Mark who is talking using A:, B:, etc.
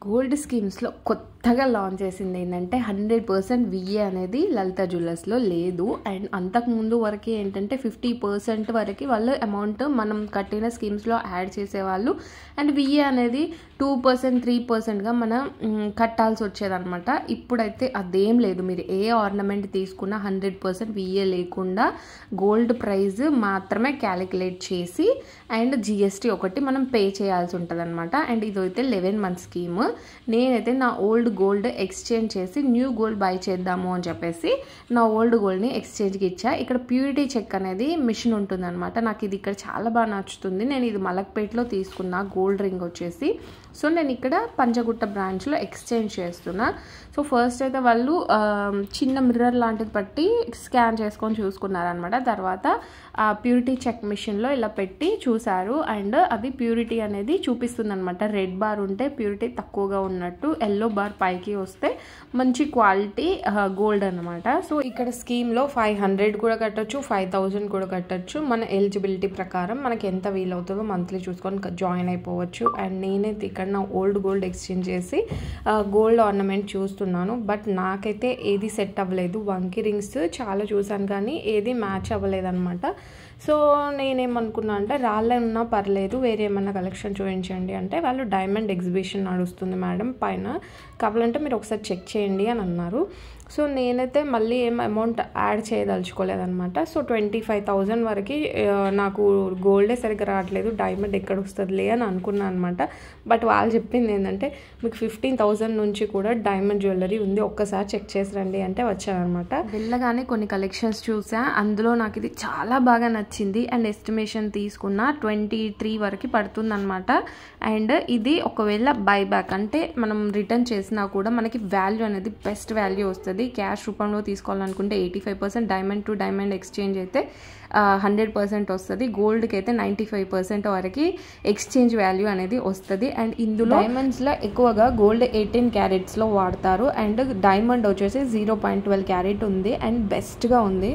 A: Gold స్కీమ్స్లో కొత్తగా launch చేసింది ఏంటంటే 100% విఏ అనేది లలిత జ్యువెలర్స్లో లేదు. అండ్ అంతకుముందు వరకు ఏంటంటే 50% వరకు వాళ్ళు అమౌంట్ మనం కట్టిన స్కీమ్స్లో యాడ్ చేసేవాళ్ళు. అండ్ విఏ అనేది 2% 3%గా మనం కట్టాల్సి వచ్చేదన్నమాట. ఇప్పుడైతే అదేం లేదు. మీరు ఏ ఆర్నమెంట్ తీసుకున్నా 100% విఏ లేకుండా గోల్డ్ ప్రైస్ మాత్రమే క్యాలిక్యులేట్ చేసి అండ్ జిఎస్టీ ఒకటి మనం పే చేయాల్సి ఉంటుంది అనమాట. అండ్ ఇదైతే 11 month స్కీమ్. నేనైతే నా ఓల్డ్ గోల్డ్ ఎక్స్చేంజ్ చేసి న్యూ గోల్డ్ బై చేద్దాము అని చెప్పేసి నా ఓల్డ్ గోల్డ్ని ఎక్స్చేంజ్కి ఇచ్చా. ఇక్కడ ప్యూరిటీ చెక్ అనేది మిషన్ ఉంటుంది అనమాట. నాకు ఇది ఇక్కడ చాలా బాగా నచ్చుతుంది. నేను ఇది మలక్పేటలో తీసుకున్నా గోల్డ్ రింగ్ వచ్చేసి. సో నేను ఇక్కడ పంజగుట్ట బ్రాంచ్లో ఎక్స్చేంజ్ చేస్తున్నా. సో ఫస్ట్ అయితే వాళ్ళు చిన్న మిర్రర్ లాంటిది పట్టి స్కాన్ చేసుకొని చూసుకున్నారనమాట. తర్వాత ప్యూరిటీ చెక్ మిషన్లో ఇలా పెట్టి చూసారు. అండ్ అది ప్యూరిటీ అనేది చూపిస్తుంది అనమాట. రెడ్ బార్ ఉంటే ప్యూరిటీ తక్కువగా ఉన్నట్టు, ఎల్లో బార్ పైకి వస్తే మంచి క్వాలిటీ గోల్డ్ అనమాట. సో ఇక్కడ స్కీమ్లో 500 కూడా కట్టొచ్చు, 5000 కూడా కట్టొచ్చు. మన ఎలిజిబిలిటీ ప్రకారం మనకి ఎంత వీలవుతుందో మంత్లీ చూసుకొని జాయిన్ అయిపోవచ్చు. అండ్ నేనైతే ఇక్కడ నా ఓల్డ్ గోల్డ్ ఎక్స్చేంజ్ చేసి గోల్డ్ ఆర్నమెంట్ చూస్తున్నాను. బట్ నాకైతే ఏది సెట్ అవ్వలేదు. వంకీ రింగ్స్ చాలా చూసాను కానీ ఏది మ్యాచ్ అవ్వలేదు అనమాట. సో నేనేమనుకున్నా అంటే రాళ్ళే ఉన్నా పర్లేదు, వేరే ఏమన్నా కలెక్షన్ చూపించండి అంటే వాళ్ళు డైమండ్ ఎగ్జిబిషన్ నడుస్తుంది మేడం పైన, కావాలంటే మీరు ఒకసారి చెక్ చేయండి అని అన్నారు. సో నేనైతే మళ్ళీ ఏం అమౌంట్ యాడ్ చేయదలుచుకోలేదన్నమాట. సో 25,000 వరకు నాకు గోల్డే సరిగ్గా రావట్లేదు, డైమండ్ ఎక్కడ వస్తుందిలే అని అనుకున్నాను అనమాట. బట్ వాళ్ళు చెప్పింది ఏంటంటే మీకు 15,000 నుంచి కూడా డైమండ్ జ్యువెలరీ ఉంది, ఒక్కసారి చెక్ చేసి రండి అంటే వచ్చానమాట. వెళ్ళగానే కొన్ని కలెక్షన్స్ చూసా. అందులో నాకు ఇది చాలా బాగా నచ్చింది. అండ్ ఎస్టిమేషన్ తీసుకున్న 23 వరకు పడుతుంది అనమాట. అండ్ ఇది ఒకవేళ బైబ్యాక్ అంటే మనం రిటర్న్ చేసినా కూడా మనకి వాల్యూ అనేది బెస్ట్ వాల్యూ వస్తుంది. క్యాష్ రూపంలో తీసుకోవాలనుకుంటే 85%, డైమండ్ టు డైమండ్ ఎక్స్చేంజ్ అయితే 100% వస్తుంది. గోల్డ్కి అయితే 95% వరకు ఎక్స్చేంజ్ వాల్యూ అనేది వస్తుంది. అండ్ ఇందులో డైమండ్స్లో ఎక్కువగా గోల్డ్ 18 క్యారెట్స్లో వాడతారు. అండ్ డైమండ్ వచ్చేసి 0.12 క్యారెట్ ఉంది. అండ్ బెస్ట్గా ఉంది.